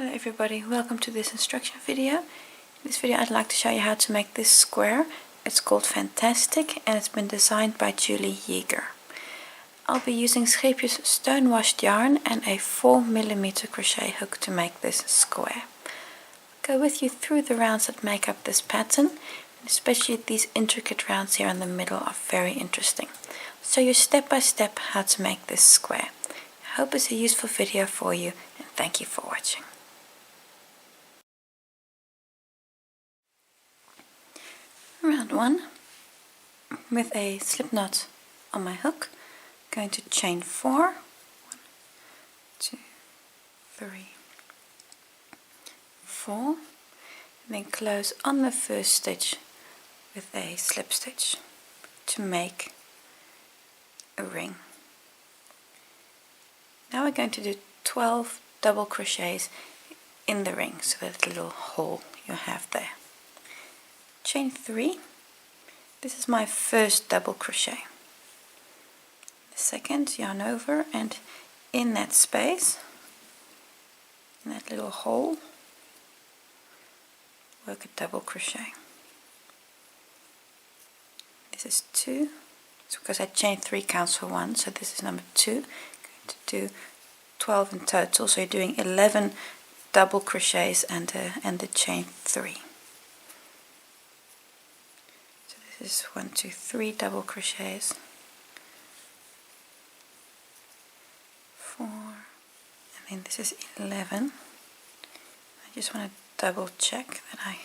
Hello everybody, welcome to this instruction video. In this video I'd like to show you how to make this square. It's called Fantastic and it's been designed by Julie Yeager. I'll be using Scheepjes stone washed yarn and a 4mm crochet hook to make this square. I'll go with you through the rounds that make up this pattern, and especially these intricate rounds here in the middle are very interesting. I'll show you step by step how to make this square. I hope it's a useful video for you and thank you for watching. Round 1, with a slip knot on my hook, I'm going to chain 4, 1, 2, 3, 4, and then close on the first stitch with a slip stitch to make a ring. Now we're going to do 12 double crochets in the ring, so that little hole you have there. Chain 3, this is my first double crochet. The second, yarn over, and in that space, in that little hole, work a double crochet. This is 2, it's because I chained 3 counts for 1, so this is number 2. I'm going to do 12 in total, so you're doing 11 double crochets and the chain 3. This is 1, 2, 3 double crochets, 4, and then this is 11. I just want to double check that I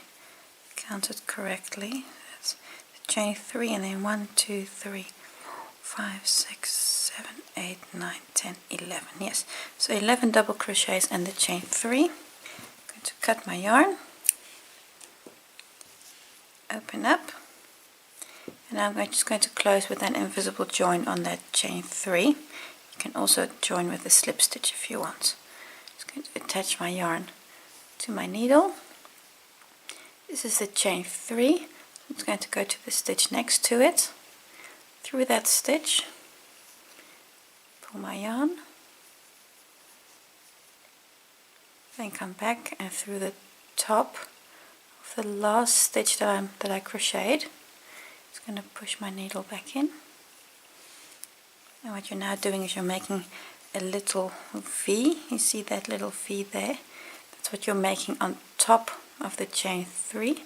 counted correctly. That's chain 3 and then 1, 2, 3, 4, 5, 6, 7, 8, 9, 10, 11. Yes, so 11 double crochets and the chain 3. I'm going to cut my yarn, open up. And now I'm just going to close with an invisible join on that chain 3. You can also join with a slip stitch if you want. Just going to attach my yarn to my needle. This is the chain 3. I'm just going to go to the stitch next to it. Through that stitch, pull my yarn. Then come back and through the top of the last stitch that I crocheted. Going to push my needle back in, and what you're now doing is you're making a little V. You see that little V there? That's what you're making on top of the chain 3,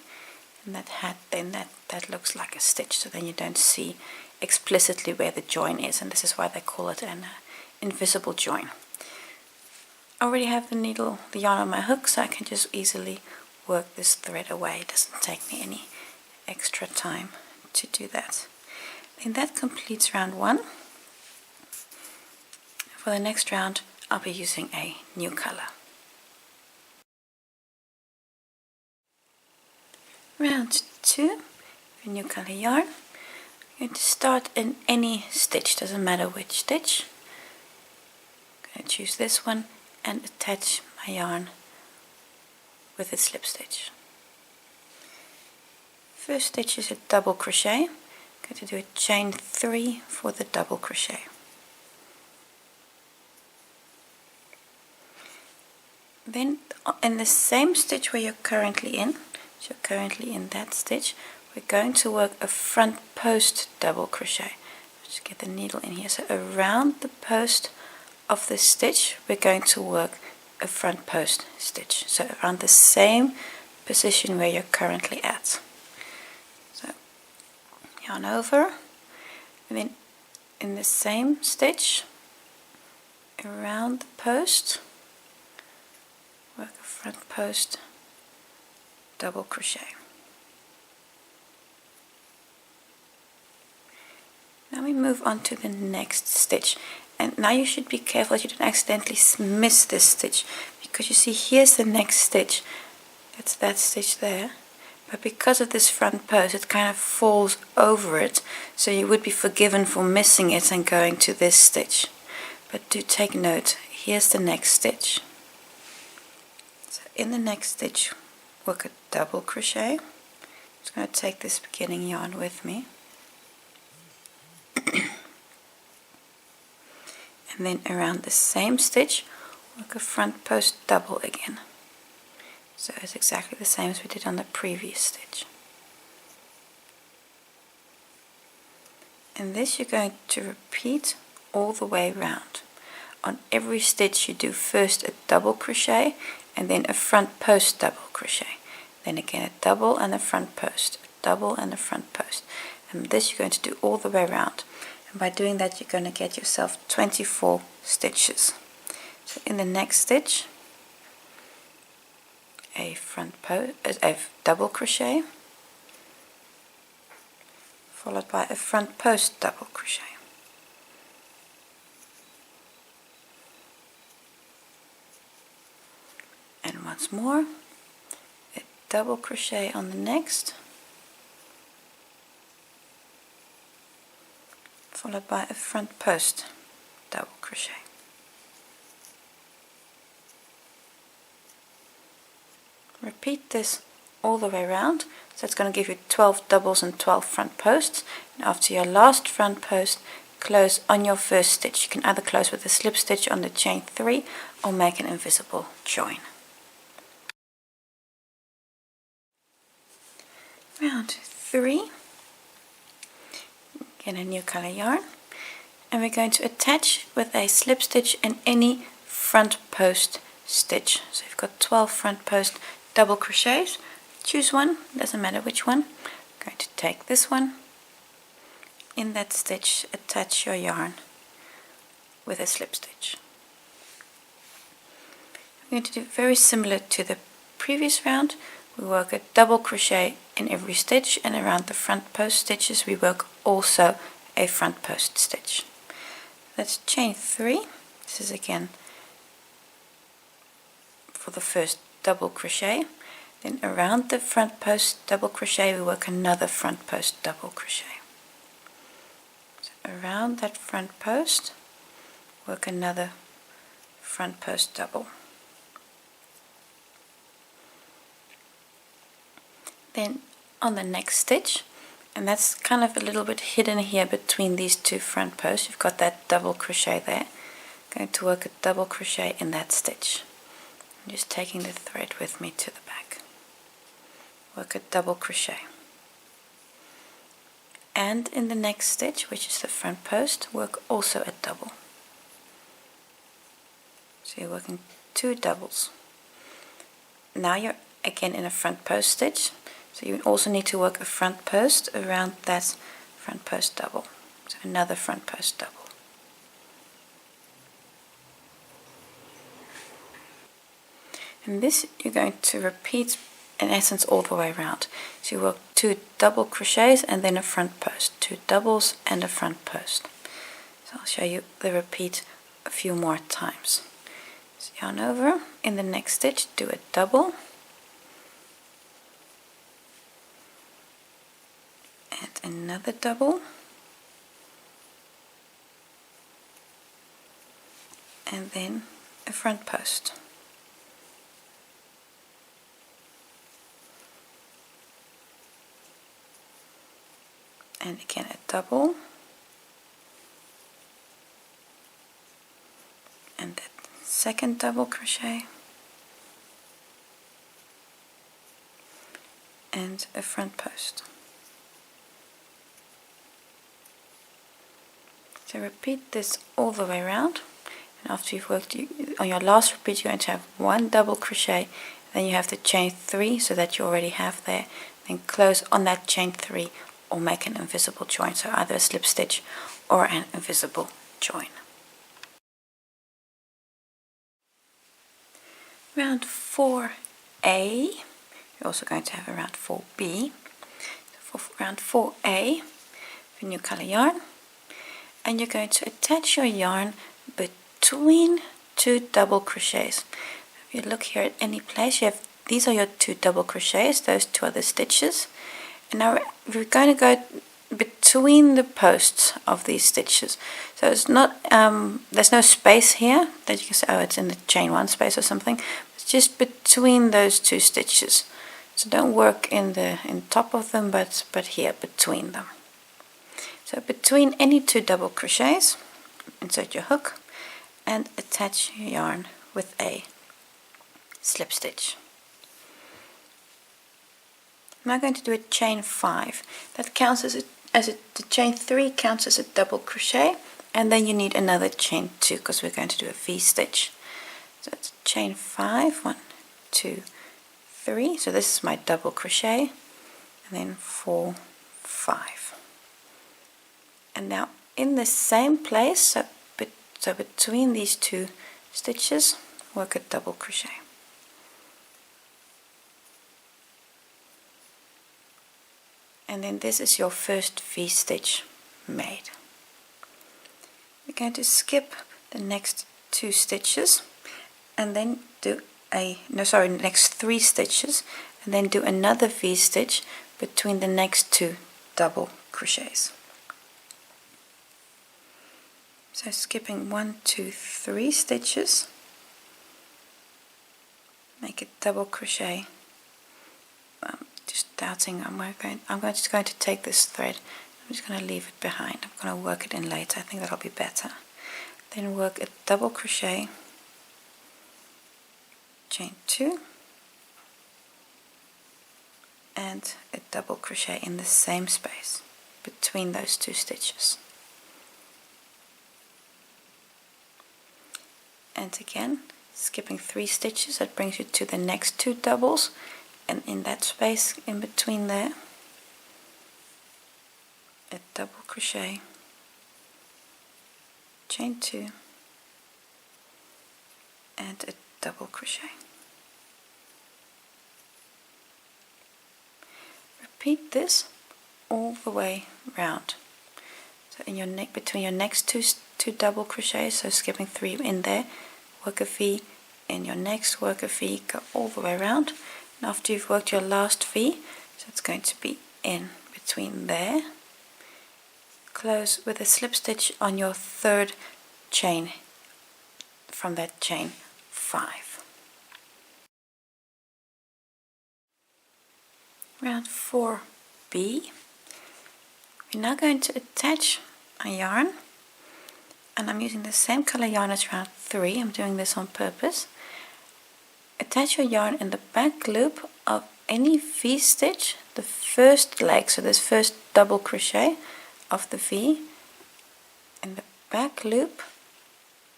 and that looks like a stitch, so then you don't see explicitly where the join is, and this is why they call it an invisible join. I already have the yarn on my hook, so I can just easily work this thread away. It doesn't take me any extra time to do that. And that completes round 1. For the next round I'll be using a new color. Round 2, a new color yarn. I'm going to start in any stitch, doesn't matter which stitch. I'm going to choose this one and attach my yarn with a slip stitch. First stitch is a double crochet. I'm going to do a chain 3 for the double crochet. Then in the same stitch where you're currently in, so you're currently in that stitch, we're going to work a front post double crochet. Just get the needle in here. So around the post of the stitch we're going to work a front post stitch. So around the same position where you're currently at. Yarn over, and then in the same stitch around the post work a front post double crochet. Now we move on to the next stitch, and now you should be careful that you don't accidentally miss this stitch, because you see here's the next stitch, that's that stitch there. But because of this front post, it kind of falls over it, so you would be forgiven for missing it and going to this stitch. But do take note, here's the next stitch. So in the next stitch, work a double crochet. I'm just going to take this beginning yarn with me. And then around the same stitch, work a front post double again. So it's exactly the same as we did on the previous stitch. And this you're going to repeat all the way round. On every stitch you do first a double crochet and then a front post double crochet. Then again a double and a front post, a double and a front post. And this you're going to do all the way around. And by doing that you're going to get yourself 24 stitches. So in the next stitch, a double crochet, followed by a front post double crochet. And once more, a double crochet on the next, followed by a front post double crochet. Repeat this all the way around, so it's going to give you 12 doubles and 12 front posts. And after your last front post, close on your first stitch. You can either close with a slip stitch on the chain 3 or make an invisible join. Round 3, get a new color yarn, and we're going to attach with a slip stitch in any front post stitch. So you've got 12 front post double crochets. Choose one, doesn't matter which one. I'm going to take this one. In that stitch, attach your yarn with a slip stitch. I'm going to do very similar to the previous round. We work a double crochet in every stitch, and around the front post stitches we work also a front post stitch. Let's chain 3. This is again for the first double crochet. Then around the front post double crochet we work another front post double crochet. So around that front post work another front post double. Then on the next stitch, and that's kind of a little bit hidden here between these two front posts, you've got that double crochet there. I'm going to work a double crochet in that stitch. I'm just taking the thread with me to the back. Work a double crochet. And in the next stitch, which is the front post, work also a double. So you're working 2 doubles. Now you're again in a front post stitch. So you also need to work a front post around that front post double. So another front post double. And this you're going to repeat in essence all the way around. So you work 2 double crochets and then a front post. 2 doubles and a front post. So I'll show you the repeat a few more times. So yarn over, in the next stitch do a double. And another double, and then a front post. And again a double, and that second double crochet, and a front post. So repeat this all the way around, and after you've worked on your last repeat you're going to have 1 double crochet, then you have the chain 3 so that you already have there, then close on that chain 3 or make an invisible join, so either a slip stitch or an invisible join. Round 4A, you're also going to have a round 4B. So for round 4A, a new color yarn, and you're going to attach your yarn between 2 double crochets. If you look here at any place, you have these are your 2 double crochets, those 2 are the stitches. And now we're going to go between the posts of these stitches. So it's not there's no space here that you can say, oh, it's in the chain 1 space or something. It's just between those 2 stitches. So don't work in top of them, but here between them. So between any 2 double crochets, insert your hook and attach your yarn with a slip stitch. I'm now going to do a chain 5. That counts as the chain 3 counts as a double crochet, and then you need another chain 2 because we're going to do a V-stitch. So it's chain 5, 1, 2, 3. So this is my double crochet, and then 4, 5. And now in the same place, so between these two stitches, work a double crochet. And then this is your first V-stitch made. We're going to skip the next 2 stitches and then do next 3 stitches, and then do another V-stitch between the next 2 double crochets. So skipping 1, 2, 3 stitches, make a double crochet. Just doubting I'm just going to take this thread. I'm just going to leave it behind. I'm going to work it in later. I think that'll be better. Then work a double crochet, chain 2, and a double crochet in the same space between those 2 stitches. And again, skipping 3 stitches, that brings you to the next 2 doubles, and in that space in between there, a double crochet, chain 2, and a double crochet. Repeat this all the way round. So in your between your next two double crochets, so skipping 3 in there, work a V, in your next work a V, go all the way around, and after you've worked your last V, so it's going to be in between there, close with a slip stitch on your 3rd chain from that chain 5. Round 4B, we're now going to attach a yarn, and I'm using the same color yarn as round 3. I'm doing this on purpose. Attach your yarn in the back loop of any V-stitch, the first leg, so this first double crochet of the V, in the back loop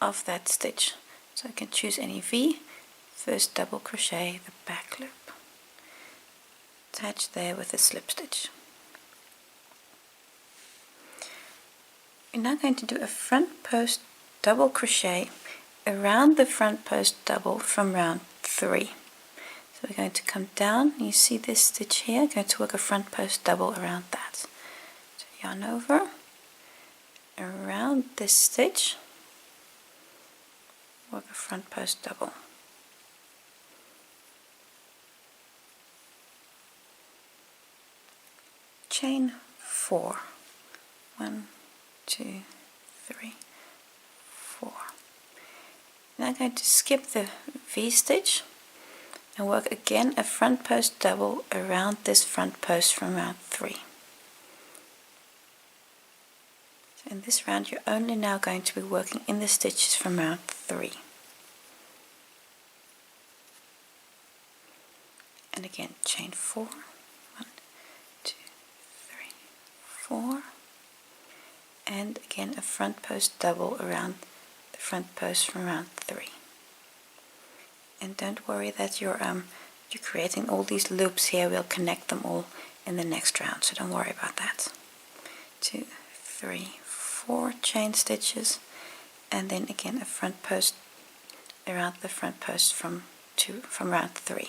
of that stitch. So I can choose any V, first double crochet, the back loop. Attach there with a slip stitch. We're now going to do a front post double crochet around the front post double from round 3. So we're going to come down, you see this stitch here, going to work a front post double around that. So yarn over, around this stitch, work a front post double. Chain 4, 1, 2, 3, 4. Now I'm going to skip the V-stitch and work again a front post double around this front post from round 3. So in this round you're only now going to be working in the stitches from round 3. And again, chain 4, 1, 2, 3, 4, and again a front post double around the front post from round 3. And don't worry that you're creating all these loops here. We'll connect them all in the next round, so don't worry about that. 2, 3, 4 chain stitches, and then again a front post around the front post from round 3.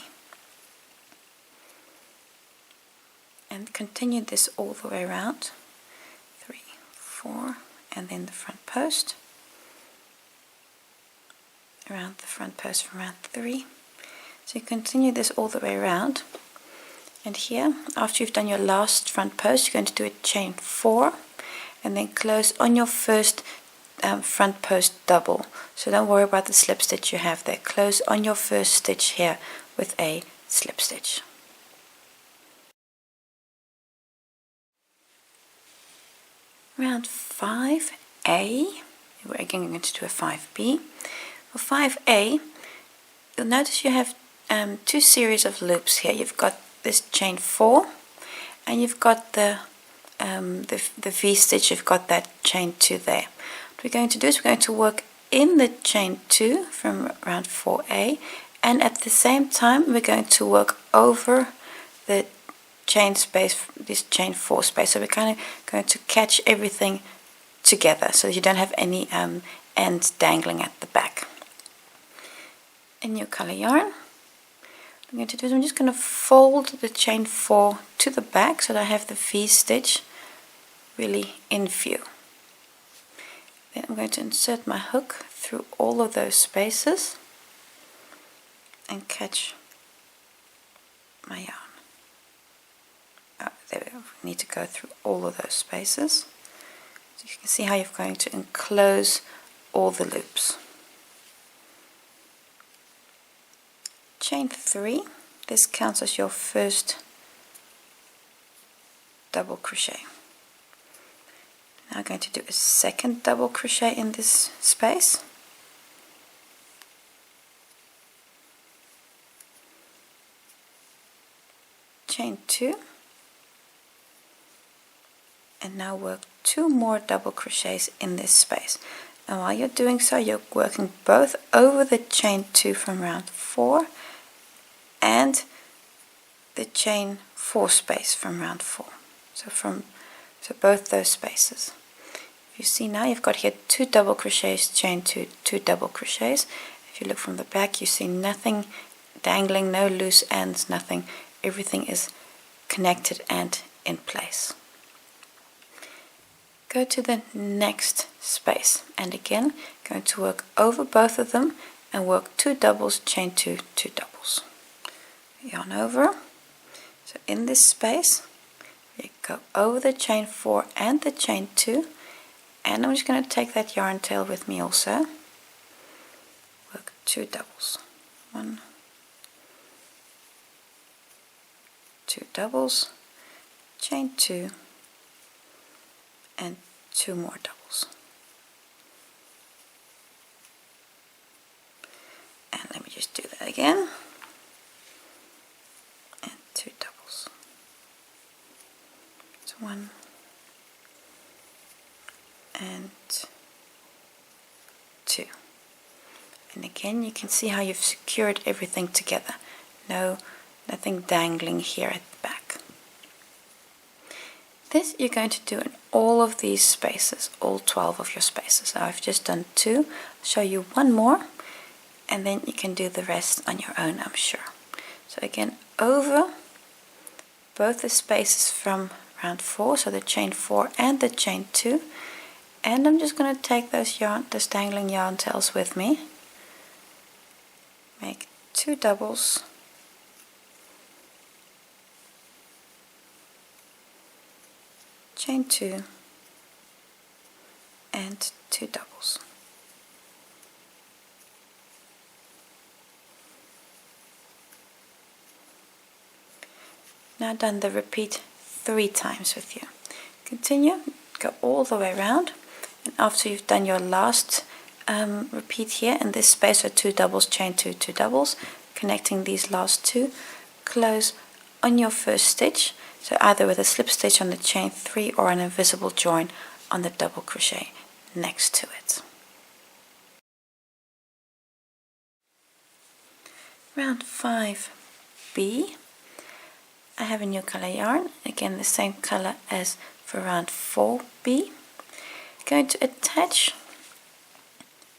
And continue this all the way around. 3, 4, and then the front post around the front post from round 3. So you continue this all the way around, and here after you've done your last front post you're going to do a chain 4 and then close on your first front post double. So don't worry about the slip stitch you have there. Close on your first stitch here with a slip stitch. Round 5A, we're again going to do a 5B. For 5A, you'll notice you have 2 series of loops here. You've got this chain 4, and you've got the V stitch, you've got that chain 2 there. What we're going to do is we're going to work in the chain 2 from round 4A, and at the same time we're going to work over the chain space, this chain 4 space. So we're kind of going to catch everything together so that you don't have any ends dangling at the back. In your color yarn, what I'm going to do is I'm just going to fold the chain 4 to the back so that I have the V stitch really in view. Then I'm going to insert my hook through all of those spaces and catch my yarn. Oh, there we go. We need to go through all of those spaces. So you can see how you're going to enclose all the loops. Chain 3, this counts as your first double crochet. Now I'm going to do a second double crochet in this space. Chain 2, and now work 2 more double crochets in this space. And while you're doing so, you're working both over the chain 2 from round 4 and the chain 4 space from round 4. So both those spaces. You see now you've got here 2 double crochets, chain 2, 2 double crochets. If you look from the back, you see nothing dangling, no loose ends, nothing. Everything is connected and in place. Go to the next space, and again going to work over both of them and work 2 doubles, chain 2, 2 doubles. Yarn over. So in this space you go over the chain 4 and the chain 2, and I'm just going to take that yarn tail with me also. Work 2 doubles. 1, 2 doubles, chain 2, and 2 more doubles. And let me just do that again. And 2 doubles. So 1 and 2. And again you can see how you've secured everything together. Nothing dangling here at the back. This you're going to do in all of these spaces, all 12 of your spaces. Now I've just done 2. I'll show you one more, and then you can do the rest on your own, I'm sure. So again, over both the spaces from round 4, so the chain 4 and the chain 2, and I'm just going to take those dangling yarn tails with me. Make 2 doubles, chain 2, and 2 doubles. Now done the repeat 3 times with you. Continue, go all the way around, and after you've done your last repeat here in this space, so 2 doubles, chain 2, 2 doubles, connecting these last 2, close on your first stitch, so either with a slip stitch on the chain 3 or an invisible join on the double crochet next to it. Round 5B, I have a new color yarn, again the same color as for round 4B. Going to attach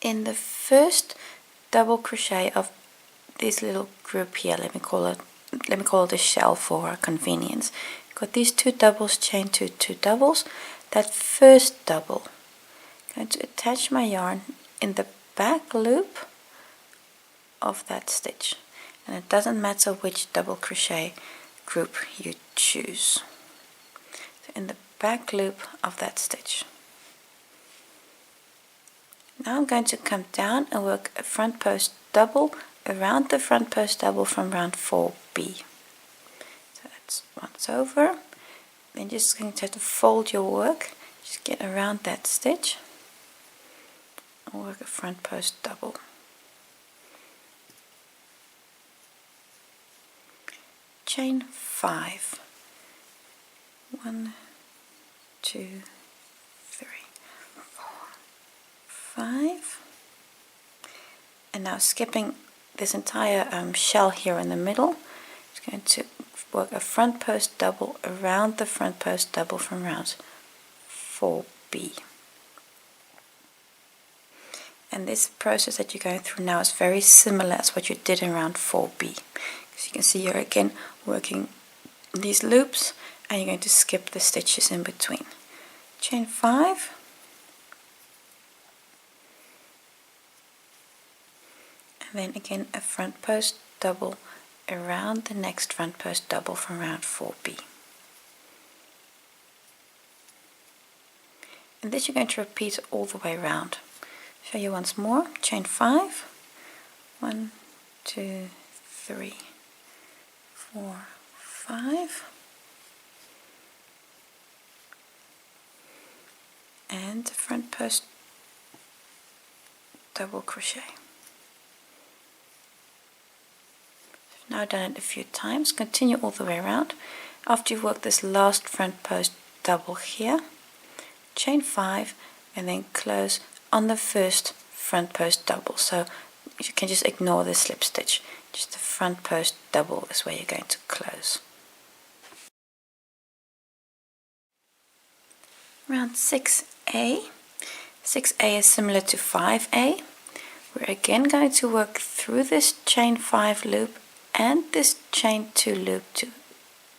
in the first double crochet of this little group here, let me call it a shell for convenience. Got these 2 doubles, chain 2, 2 doubles. That first double, I'm going to attach my yarn in the back loop of that stitch, and it doesn't matter which double crochet group you choose. So in the back loop of that stitch. Now I'm going to come down and work a front post double around the front post double from round 4B. So that's once over. Then just going to have to fold your work, just get around that stitch and work a front post double. chain 5. 1, 2, 3, 4, 5. And now skipping this entire shell here in the middle, it's going to work a front post double around the front post double from round 4B. And this process that you're going through now is very similar as what you did in round 4B. As you can see, you're again working these loops and you're going to skip the stitches in between. Chain 5. And then again a front post double around the next front post double from round 4B. And this you're going to repeat all the way around. Show you once more. Chain 5. 1, 2, 3, 4, 5. And the front post double crochet. Now done it a few times. Continue all the way around. After you've worked this last front post double here, chain 5 and then close on the first front post double. So you can just ignore the slip stitch. Just the front post double is where you're going to close. Round 6A. 6A is similar to 5A. We're again going to work through this chain 5 loop and this chain 2 loop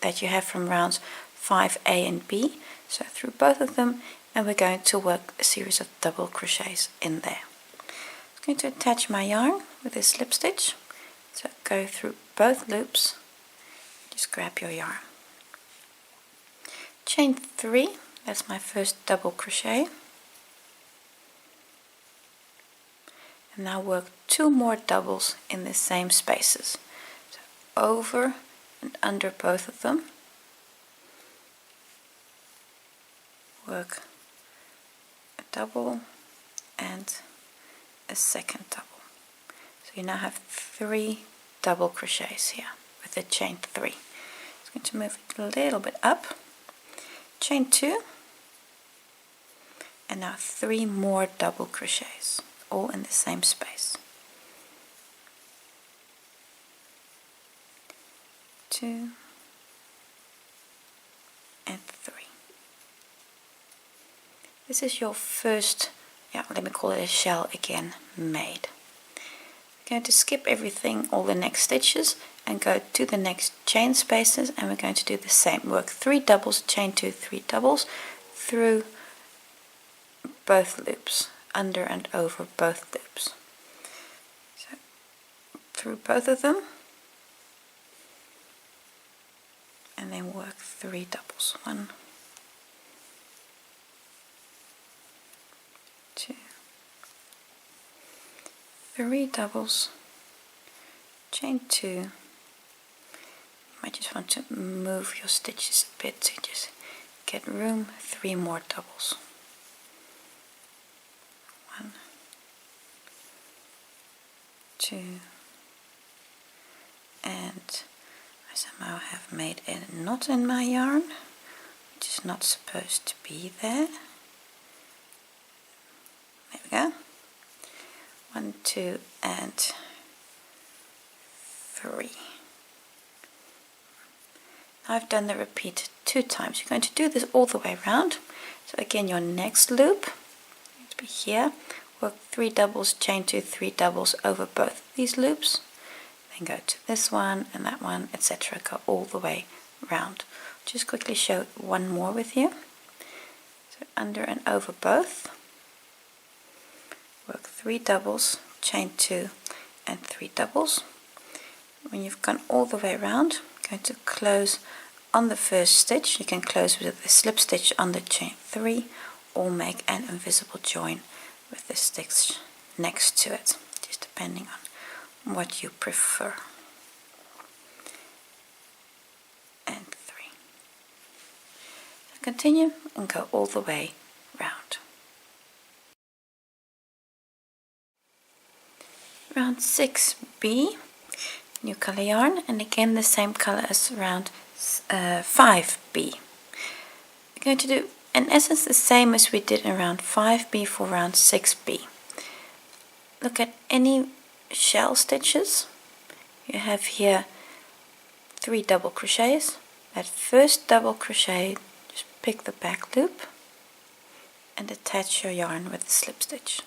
that you have from rounds 5A and B. So through both of them, and we're going to work a series of double crochets in there. I'm going to attach my yarn with a slip stitch. So go through both loops, just grab your yarn. Chain 3, that's my first double crochet. And now work 2 more doubles in the same spaces. So over and under both of them. Work a double and a second double. So you now have 3 double crochets here with the chain 3. I'm going to move it a little bit up. Chain 2 and now 3 more double crochets, all in the same space. 2 and 3. This is your first, let me call it a shell again, made. We're going to skip everything, all the next stitches, and go to the next chain spaces, and we're going to do the same. Work 3 doubles, chain 2, 3 doubles through both loops, under and over both loops. So through both of them, and then work 3 doubles. 1, 2, 3 doubles, chain 2. You might just want to move your stitches a bit to just get room. 3 more doubles. 1, 2, and I somehow have made a knot in my yarn, which is not supposed to be there. There we go. 1, 2, and 3. Now I've done the repeat 2 times. You're going to do this all the way around. So again, your next loop going to be here. Work 3 doubles, chain 2, 3 doubles over both of these loops. Then go to this one and that one, etc. Go all the way round. Just quickly show one more with you. So under and over both. Work 3 doubles, chain 2 and 3 doubles. When you've gone all the way around, I'm going to close on the first stitch. You can close with the slip stitch on the chain 3 or make an invisible join with the stitch next to it, just depending on what you prefer. And 3. So continue and go all the way round. Round 6B. new color yarn, and again the same color as round 5B. We're going to do in essence the same as we did in round 5B for round 6B. Look at any shell stitches. You have here 3 double crochets. That first double crochet, just pick the back loop and attach your yarn with the slip stitch.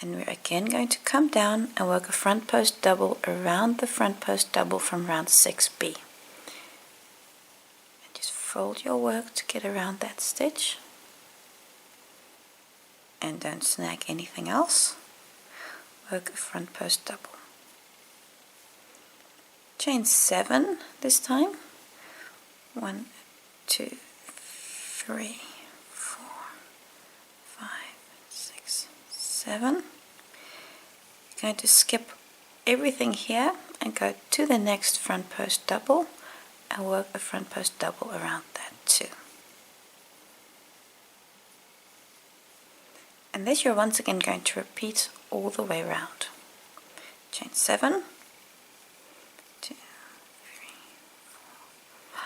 Then we're again going to come down and work a front post double around the front post double from round 6B. And just fold your work to get around that stitch. And don't snag anything else. Work a front post double. Chain 7 this time. 1, 2, 3, 4, 5, 6, 7. You're going to skip everything here and go to the next front post double and work a front post double around that too. And this you're once again going to repeat all the way around. Chain 7, 2, 3, 4, 5,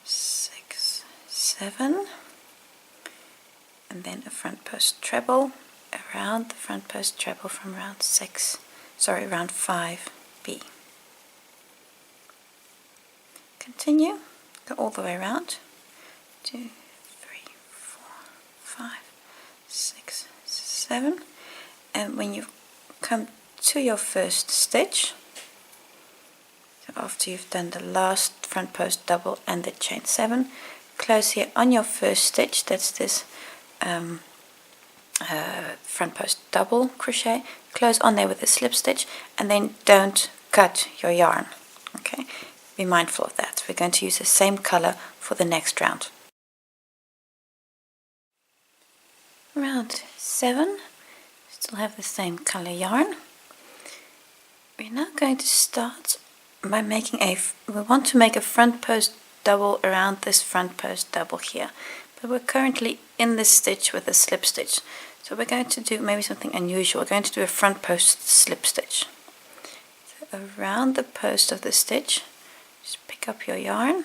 6, 7, and then a front post treble around the front post treble from round 5B. Continue, go all the way around. 2, 3, 4, 5, 6, 7, and when you come to your first stitch, so after you've done the last front post double and the chain 7, close here on your first stitch. That's this front post double crochet. Close on there with a slip stitch, and then don't cut your yarn. Okay, be mindful of that. We're going to use the same color for the next round. Round 7, still have the same color yarn. We're now going to start by making we want to make a front post double around this front post double here, but we're currently in this stitch with a slip stitch, so we're going to do maybe something unusual. We're going to do a front post slip stitch. So around the post of the stitch, just pick up your yarn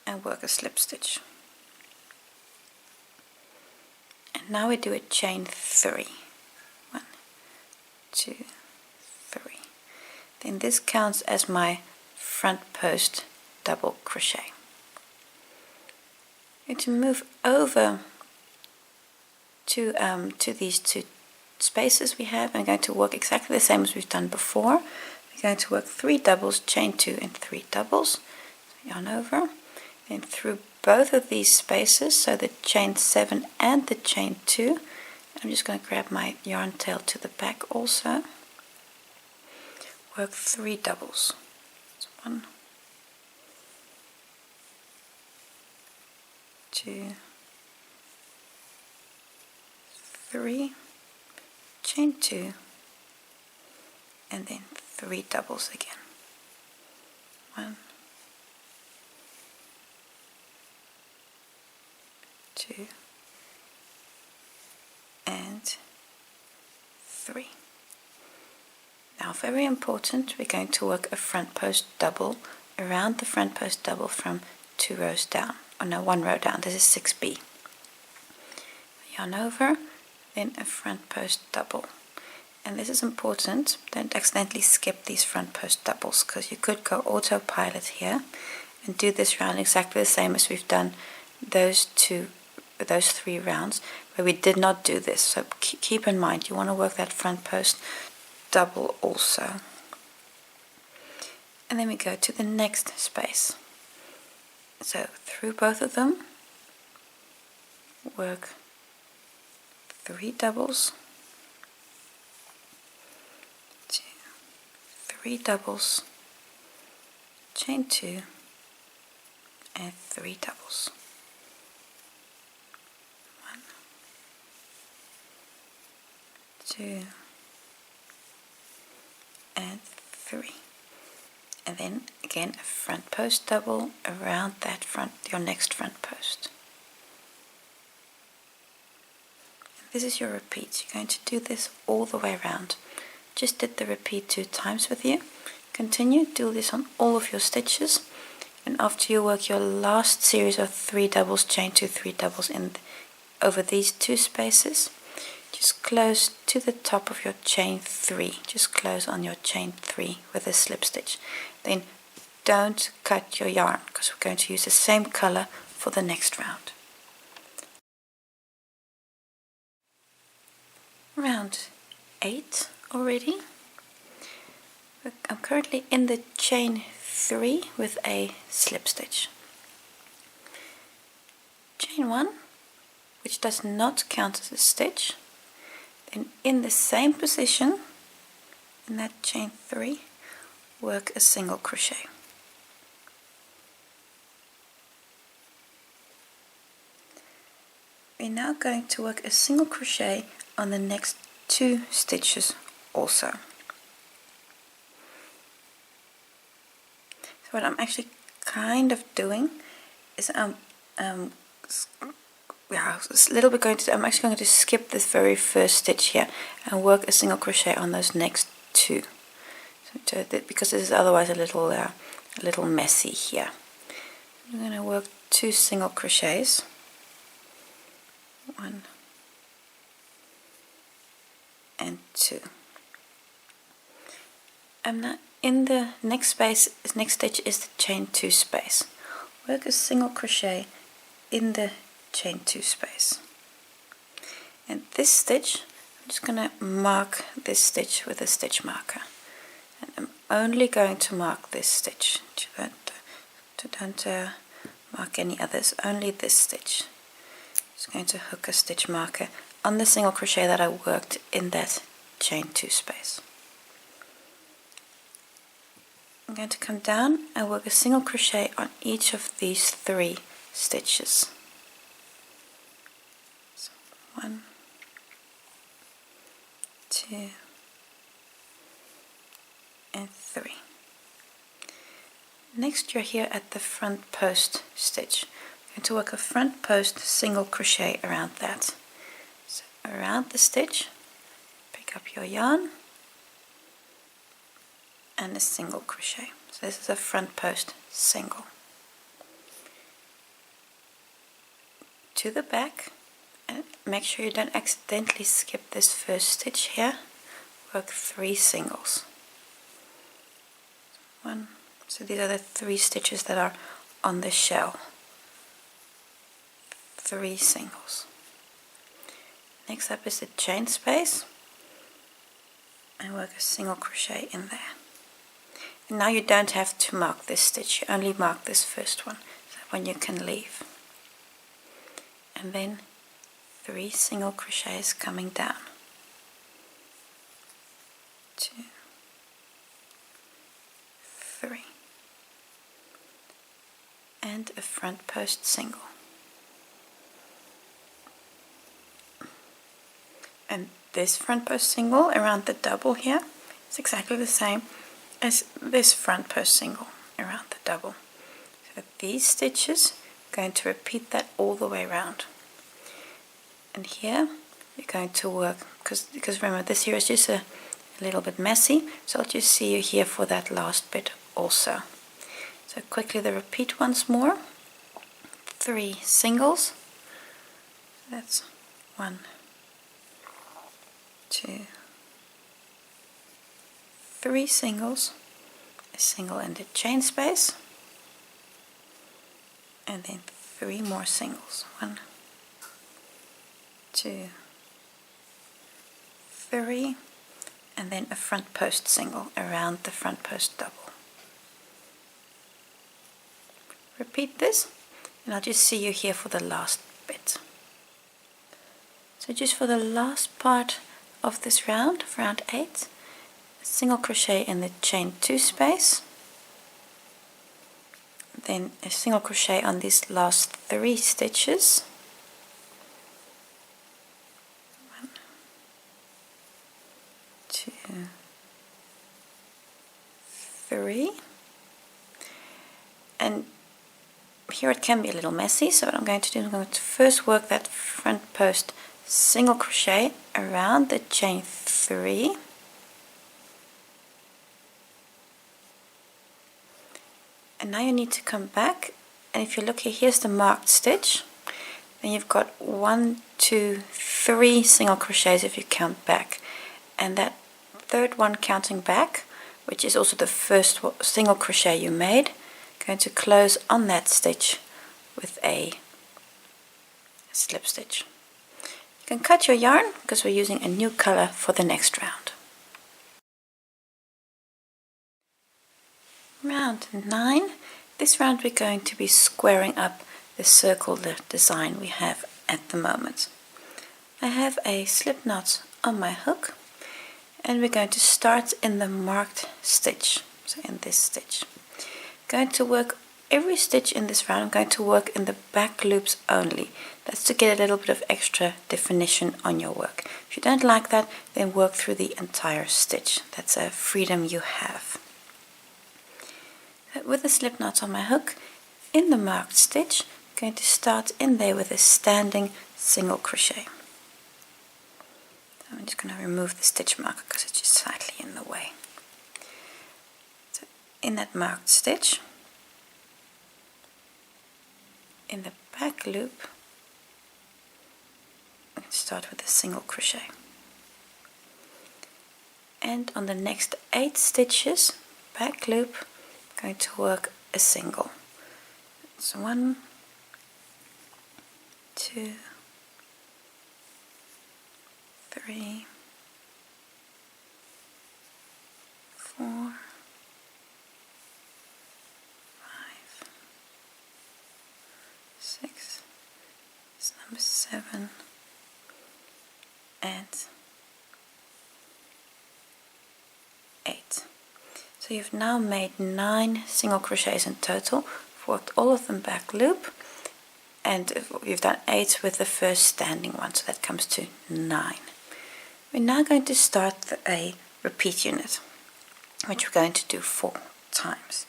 and work a slip stitch. And now we do a chain 3. 1, 2, 3. Then this counts as my front post double crochet. I'm going to move over to these 2 spaces we have. I'm going to work exactly the same as we've done before. We're going to work 3 doubles, chain 2 and 3 doubles. Yarn over, then through both of these spaces, so the chain 7 and the chain 2. I'm just going to grab my yarn tail to the back also. Work 3 doubles. So 1, 2, 3, chain 2, and then 3 doubles again. 1, 2, and 3. Now, very important, we're going to work a front post double around the front post double from 2 rows down. Oh no, 1 row down. This is 6B. Yarn over, then a front post double. And this is important. Don't accidentally skip these front post doubles, because you could go autopilot here and do this round exactly the same as we've done those 3 rounds where we did not do this. So keep in mind, you want to work that front post double also. And then we go to the next space. So through both of them, work 3 doubles, 2, 3 doubles, chain 2, and 3 doubles. 1, 2, and 3. And then again a front post double around that your next front post. this is your repeat. You're going to do this all the way around. Just did the repeat 2 times with you. Continue, do this on all of your stitches, and after you work your last series of 3 doubles, chain 2, 3 doubles over these 2 spaces, just close to the top of your chain 3. Just close on your chain 3 with a slip stitch. Then don't cut your yarn, because we're going to use the same color for the next round. Round 8 already. I'm currently in the chain 3 with a slip stitch. Chain 1, which does not count as a stitch. Then in the same position, in that chain 3, work a single crochet. We're now going to work a single crochet on the next 2 stitches also. So what I'm actually kind of doing is I'm actually going to skip this very first stitch here and work a single crochet on those next 2, because this is otherwise a little messy here. I'm going to work 2 single crochets. 1 and 2. I'm not in the next stitch is the chain 2 space. Work a single crochet in the chain 2 space. And this stitch, I'm just going to mark this stitch with a stitch marker. And I'm only going to mark this stitch. Don't mark any others, only this stitch. Just going to hook a stitch marker on the single crochet that I worked in that chain 2 space. I'm going to come down and work a single crochet on each of these 3 stitches. So 1, 2, and 3. Next, you're here at the front post stitch. I'm going to work a front post single crochet around that. So around the stitch, pick up your yarn and a single crochet. So this is a front post single. To the back, and make sure you don't accidentally skip this first stitch here. Work 3 singles. 1. So these are the 3 stitches that are on the shell. 3 singles. Next up is the chain space, and work a single crochet in there. And now you don't have to mark this stitch, you only mark this first one, so that one you can leave. And then 3 single crochets coming down. 2, 3, and a front post single. And this front post single around the double here is exactly the same as this front post single around the double. So these stitches are going to repeat that all the way around. And here you're going to work, because remember this here is just a little bit messy, so I'll just see you here for that last bit also. So quickly the repeat once more. 3 singles. That's 1, 2, 3 singles, a single in the chain space, and then 3 more singles. 1, 2, 3, and then a front post single around the front post double. Repeat this, and I'll just see you here for the last bit. So just for the last part of this round, of round 8, a single crochet in the chain 2 space, then a single crochet on these last 3 stitches, 1, 2, 3, and here it can be a little messy, so what I'm going to do is I'm going to first work that front post single crochet around the chain 3, and now you need to come back, and if you look here, here's the marked stitch. Then you've got 1, 2, 3 single crochets if you count back, and that third one counting back, which is also the first single crochet you made, going to close on that stitch with a slip stitch. You can cut your yarn because we're using a new color for the next round. Round 9. This round we're going to be squaring up the circle, the design we have at the moment. I have a slip knot on my hook, and we're going to start in the marked stitch, so in this stitch. Going to work every stitch in this round. I'm going to work in the back loops only. That's to get a little bit of extra definition on your work. If you don't like that, then work through the entire stitch. That's a freedom you have. With the slip knot on my hook, in the marked stitch, I'm going to start in there with a standing single crochet. I'm just going to remove the stitch marker because it's just slightly in the way. So in that marked stitch, in the back loop, I'm going to start with a single crochet. And on the next 8 stitches, back loop, I'm going to work a single. So 1, 2, 3, 4, 5, 6, it's number 7, and 8. So you've now made 9 single crochets in total. Worked all of them back loop, and you've done 8 with the first standing one, so that comes to 9. We're now going to start a repeat unit, which we're going to do 4 times.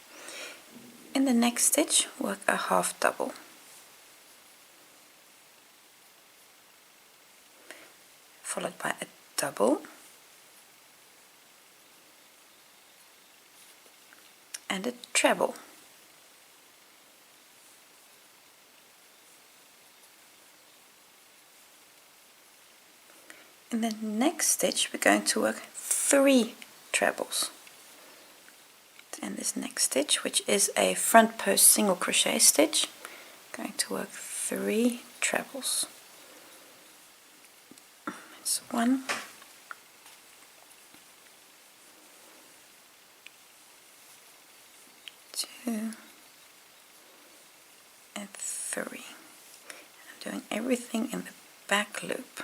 In the next stitch, work a half double. Followed by a double, and a treble. In the next stitch, we're going to work 3 trebles. In this next stitch, which is a front post single crochet stitch, I'm going to work 3 trebles. It's 1, 2, and 3. I'm doing everything in the back loop.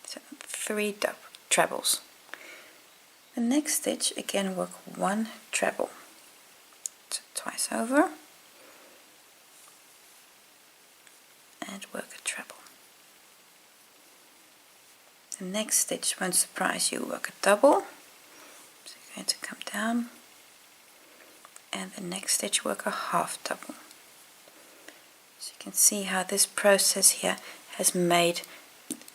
So 3 trebles. The next stitch, again work 1 treble. So twice over, and work a treble. The next stitch won't surprise you, work a double. So you're going to come down, and the next stitch work a half double. So you can see how this process here has made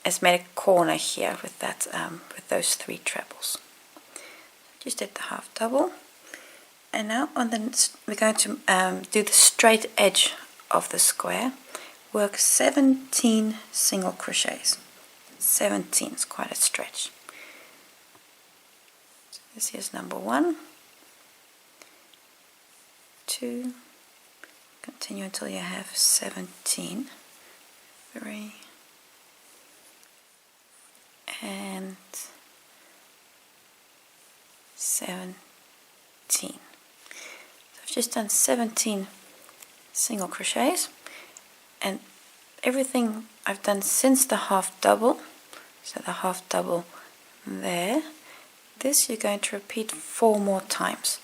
a corner here with that with those 3 trebles. Just did the half double, and now we're going to do the straight edge of the square. Work 17 single crochets. 17 is quite a stretch. So this is number 1, 2, continue until you have 17, 3, and 17. So I've just done 17 single crochets, and everything I've done since the half double, so the half double there, this you're going to repeat 4 more times,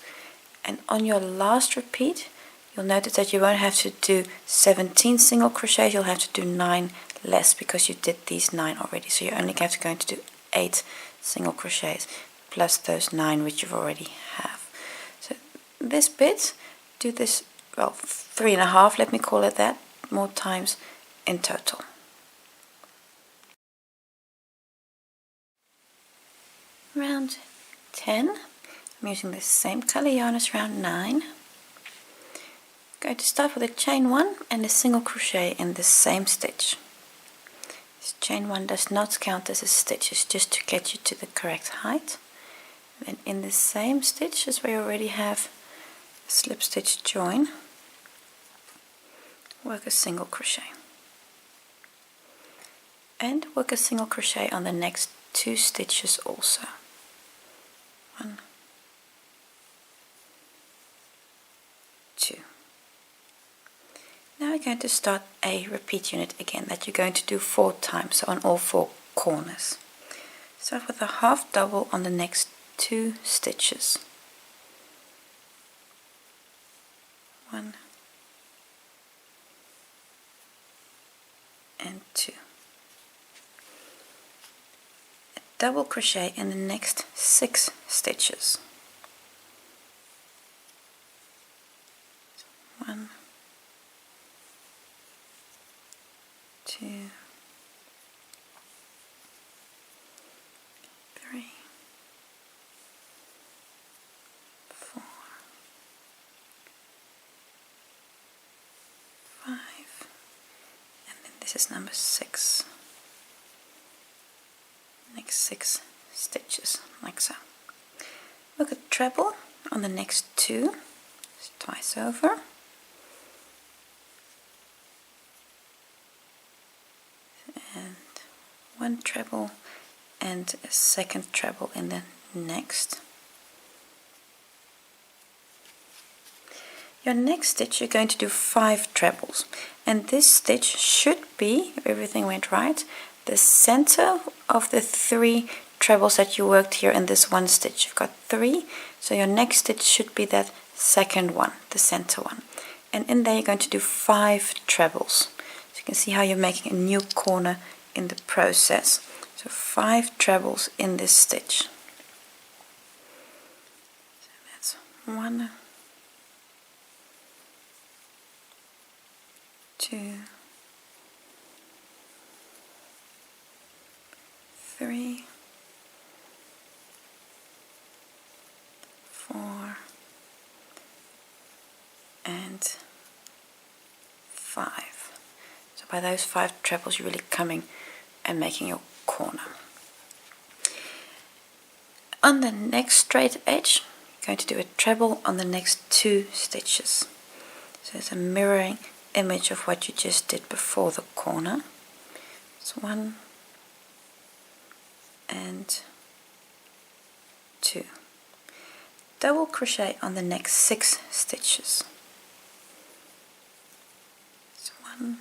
and on your last repeat you'll notice that you won't have to do 17 single crochets, you'll have to do 9 less because you did these 9 already, so you're only going to do 8 single crochets plus those 9 which you already have. So this bit, do this, well, 3.5, let me call it that, more times in total. Round 10, I'm using the same color yarn as round 9. Going to start with a chain 1 and a single crochet in the same stitch. This chain 1 does not count as a stitch, it's just to get you to the correct height. Then in the same stitch as we already have a slip stitch join, work a single crochet. And work a single crochet on the next 2 stitches also. 1, 2. Now we're going to start a repeat unit again that you're going to do 4 times, so on all 4 corners. Start with a half double on the next 2 stitches. 1 and 2. A double crochet in the next 6 stitches. 1, 2, 3, 4, 5, and then this is number 6. Next 6 stitches, like so. Look at treble on the next 2, just twice over. And 1 treble and a second treble in the next. Your next stitch you're going to do 5 trebles, and this stitch should be, if everything went right, the center of the 3 trebles that you worked here in this one stitch. You've got 3, so your next stitch should be that second one, the center one, and in there you're going to do 5 trebles. So you can see how you're making a new corner in the process. So 5 trebles in this stitch. So that's 1, 2, 3, 4, and 5. So by those 5 trebles you're really coming and making your corner. On the next straight edge you're going to do a treble on the next 2 stitches. So it's a mirroring image of what you just did before the corner. It's 1 and 2. Double crochet on the next 6 stitches. So 1,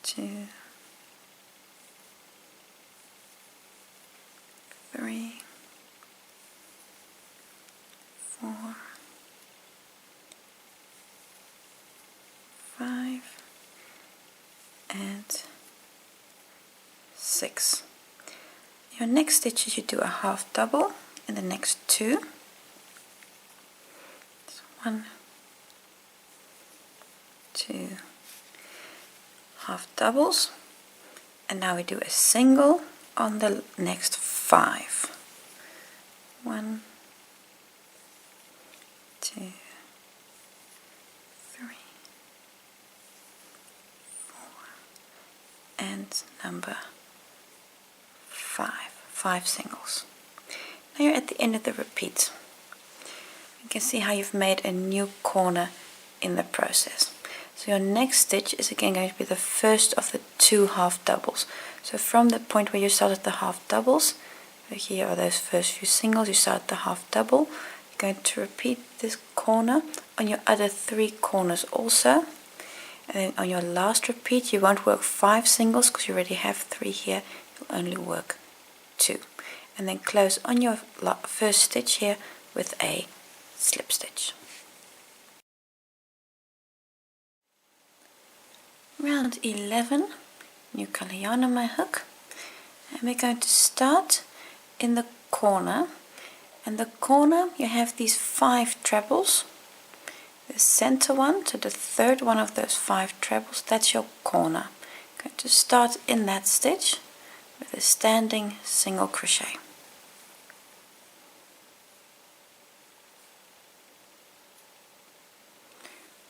2, 3, 4, 5, and 6. Your next stitches you do a half double in the next 2. So 1, 2, half doubles, and now we do a single on the next 5. 1, 2, 3, 4, and number 5. 5 singles. Now you're at the end of the repeat. You can see how you've made a new corner in the process. So your next stitch is again going to be the first of the 2 half doubles. So from the point where you started the half doubles, here are those first few singles, you start the half double. You're going to repeat this corner on your other 3 corners also. And then on your last repeat you won't work 5 singles because you already have 3 here. You'll only work 2, and then close on your first stitch here with a slip stitch. Round 11, new color yarn on my hook, and we're going to start in the corner, and the corner you have these 5 trebles. The center one, so the third one of those 5 trebles, that's your corner. Going to start in that stitch with a standing single crochet.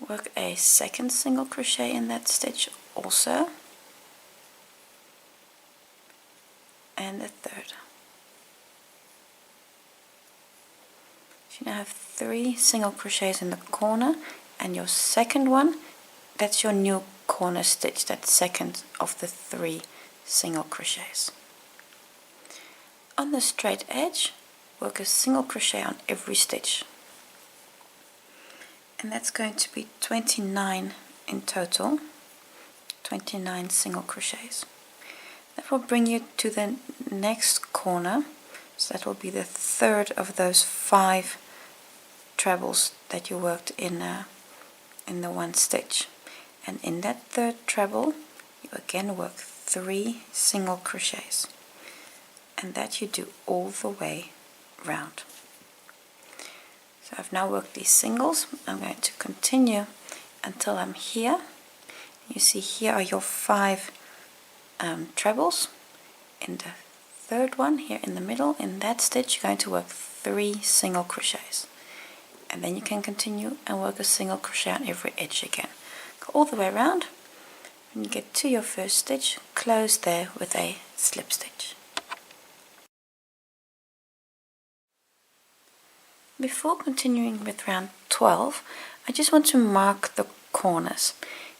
Work a second single crochet in that stitch also, and a third. So you now have 3 single crochets in the corner, and your second one, that's your new corner stitch, that second of the 3 single crochets. On the straight edge, work a single crochet on every stitch, and that's going to be 29 in total, 29 single crochets. That will bring you to the next corner, so that will be the third of those 5 trebles that you worked in the one stitch. And in that third treble, you again work 3 single crochets, and that you do all the way round. So I've now worked these singles. I'm going to continue until I'm here. You see here are your 5 trebles. In the third one here in the middle, in that stitch, you're going to work 3 single crochets, and then you can continue and work a single crochet on every edge again. Go all the way around. When you get to your first stitch, close there with a slip stitch. Before continuing with round 12, I just want to mark the corners.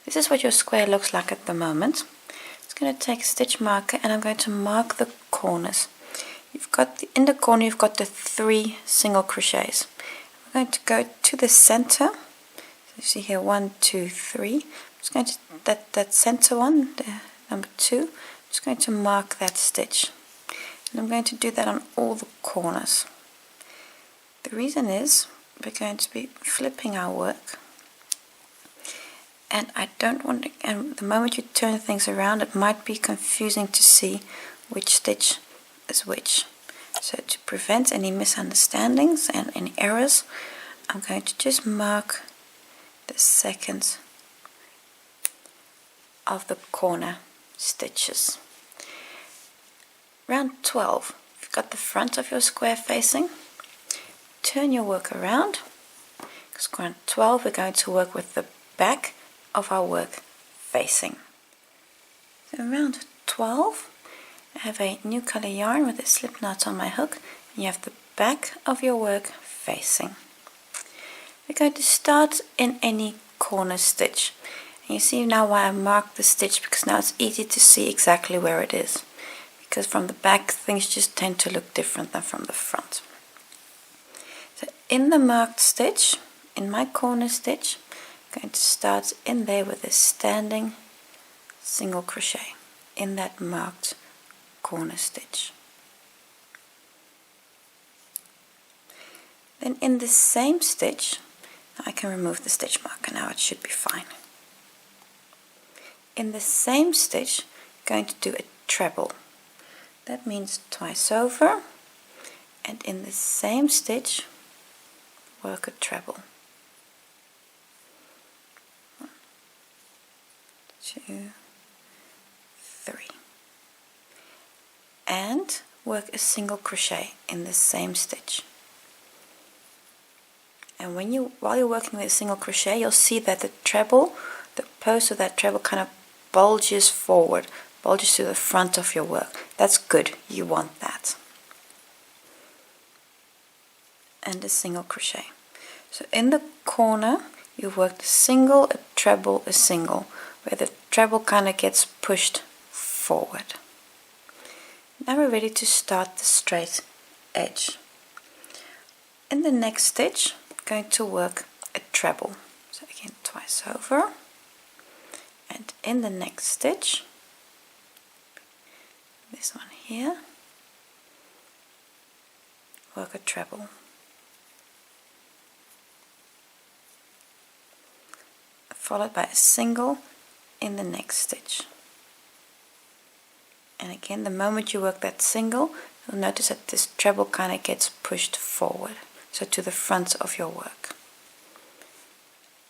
This is what your square looks like at the moment. I'm going to take a stitch marker and I'm going to mark the corners. In the corner you've got the 3 single crochets. I'm going to go to the center. So you see here 1, 2, 3. I'm just going to that center one, the number 2. I'm just going to mark that stitch, and I'm going to do that on all the corners. The reason is we're going to be flipping our work, and I don't want to, and the moment you turn things around it might be confusing to see which stitch is which. So to prevent any misunderstandings and any errors, I'm going to just mark the second of the corner stitches. Round 12, you've got the front of your square facing. Turn your work around, because round 12 we're going to work with the back of our work facing. So around 12, I have a new color yarn with a slip knot on my hook, and you have the back of your work facing. We're going to start in any corner stitch. And you see now why I marked the stitch, because now it's easy to see exactly where it is. Because from the back things just tend to look different than from the front. So in the marked stitch, in my corner stitch, I'm going to start in there with a standing single crochet in that marked corner stitch. Then in the same stitch, I can remove the stitch marker now, it should be fine. In the same stitch, I'm going to do a treble. That means twice over, and in the same stitch, work a treble. 1, 2, 3. And work a single crochet in the same stitch. And while you're working with a single crochet, you'll see that the treble, the post of that treble kind of bulges forward, bulges to the front of your work. That's good, you want that. And a single crochet. So in the corner, you've worked a single, a treble, a single, where the treble kind of gets pushed forward. Now we're ready to start the straight edge. In the next stitch, I'm going to work a treble. So again, twice over. And in the next stitch, this one here, work a treble. Followed by a single in the next stitch. And again, the moment you work that single, you'll notice that this treble kind of gets pushed forward, so to the front of your work.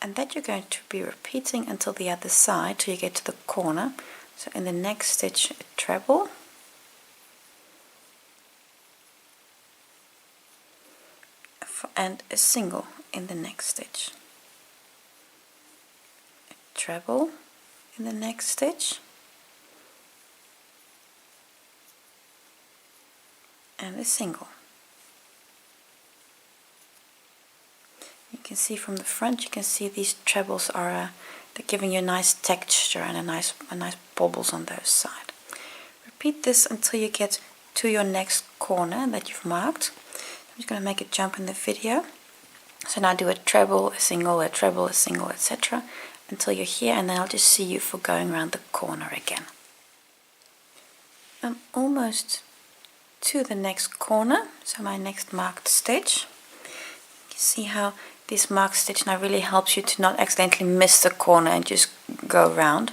And that you're going to be repeating until the other side, till you get to the corner. So in the next stitch, a treble, and a single in the next stitch, a treble in the next stitch, and a single. You can see from the front, you can see these trebles are they're giving you a nice texture and a nice bobbles on those sides. Repeat this until you get to your next corner that you've marked. I'm just going to make a jump in the video. So now do a treble, a single, a treble, a single, etc. until you're here, and then I'll just see you for going around the corner again. I'm almost to the next corner, so my next marked stitch. You can see how this marked stitch now really helps you to not accidentally miss the corner and just go around.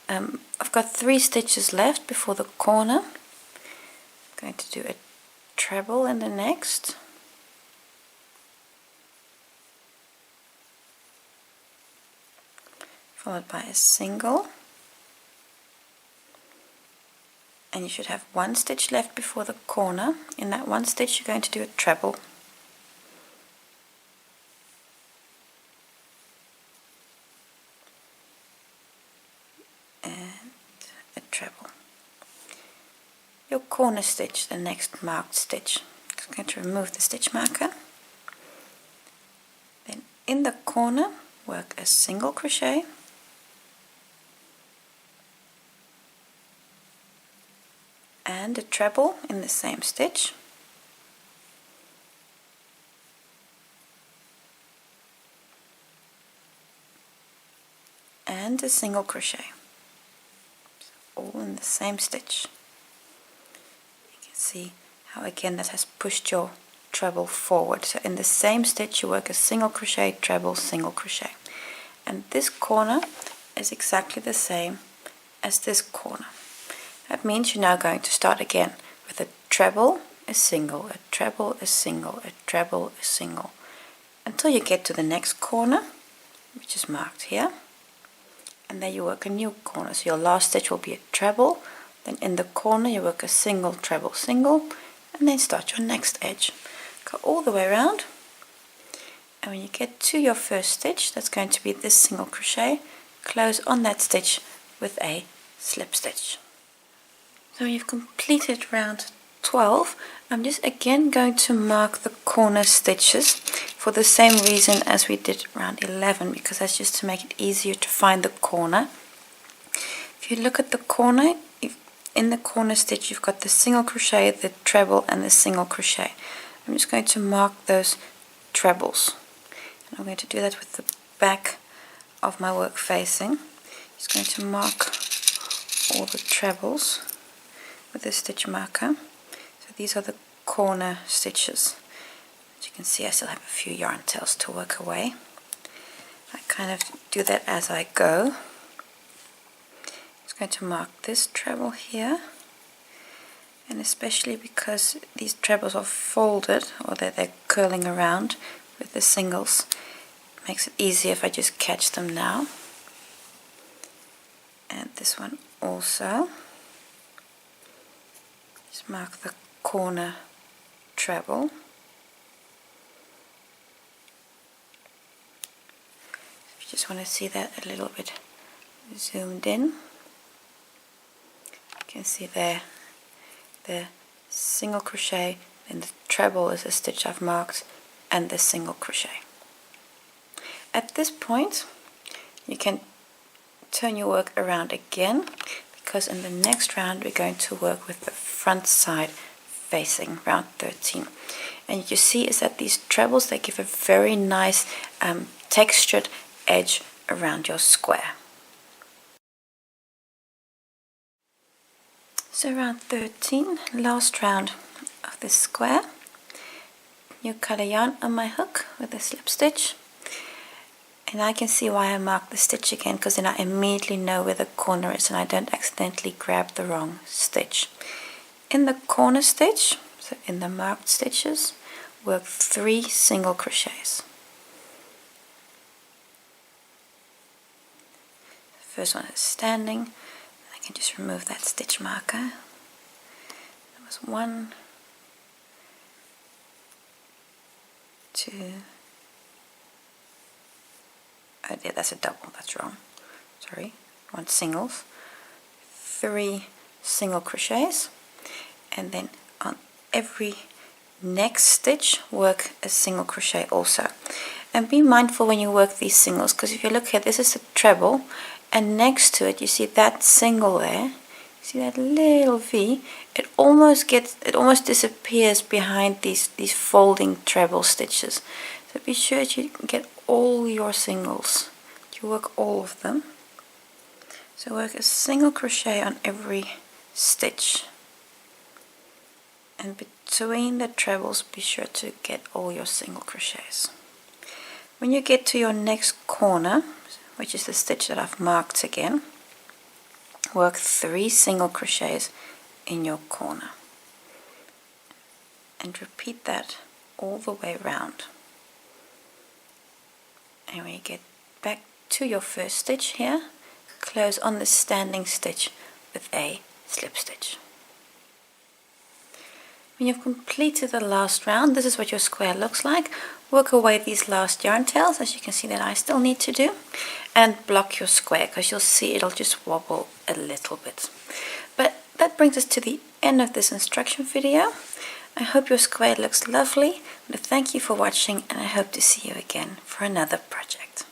I've got 3 stitches left before the corner. I'm going to do a treble in the next, followed by a single, and you should have 1 stitch left before the corner. In that 1 stitch you're going to do a treble, and a treble. Your corner stitch, the next marked stitch. I'm going to remove the stitch marker. Then in the corner work a single crochet, and a treble in the same stitch, and a single crochet, so all in the same stitch. You can see how again that has pushed your treble forward. So in the same stitch you work a single crochet, treble, single crochet, and this corner is exactly the same as this corner. That means you're now going to start again with a treble, a single, a treble, a single, a treble, a single, until you get to the next corner, which is marked here, and then you work a new corner. So your last stitch will be a treble, then in the corner you work a single, treble, single, and then start your next edge. Go all the way around, and when you get to your first stitch, that's going to be this single crochet, close on that stitch with a slip stitch. So you've completed round 12. I'm just again going to mark the corner stitches for the same reason as we did round 11, because that's just to make it easier to find the corner. If you look at the corner, in the corner stitch you've got the single crochet, the treble, and the single crochet. I'm just going to mark those trebles, and I'm going to do that with the back of my work facing. Just going to mark all the trebles with a stitch marker. So these are the corner stitches. As you can see, I still have a few yarn tails to work away. I kind of do that as I go. Just going to mark this treble here, and especially because these trebles are folded, or they're curling around with the singles, it makes it easier if I just catch them now. And this one also. Just mark the corner treble. If you just want to see that a little bit zoomed in, you can see there the single crochet, and the treble is a stitch I've marked, and the single crochet. At this point you can turn your work around again, because in the next round we're going to work with the front side facing, round 13. And you see is that these trebles, they give a very nice textured edge around your square. So round 13, last round of this square. New color yarn on my hook with a slip stitch. And I can see why I marked the stitch again, because then I immediately know where the corner is and I don't accidentally grab the wrong stitch. In the corner stitch, so in the marked stitches, work 3 single crochets. The first one is standing. I can just remove that stitch marker. There was 1, 2, oh yeah, that's a double, that's wrong, sorry, I want singles, 3 single crochets, and then on every next stitch work a single crochet also. And be mindful when you work these singles, because if you look here, this is the treble, and next to it you see that single there, see that little V, it almost disappears behind these folding treble stitches. So be sure that you get all your singles, you work all of them. So work a single crochet on every stitch, and between the trebles be sure to get all your single crochets. When you get to your next corner, which is the stitch that I've marked again, work 3 single crochets in your corner and repeat that all the way around. And when you get back to your first stitch here, close on the standing stitch with a slip stitch. When you've completed the last round, this is what your square looks like. Work away these last yarn tails, as you can see that I still need to do, and block your square, because you'll see it'll just wobble a little bit. But that brings us to the end of this instruction video. I hope your square looks lovely. Thank you for watching, and I hope to see you again for another project.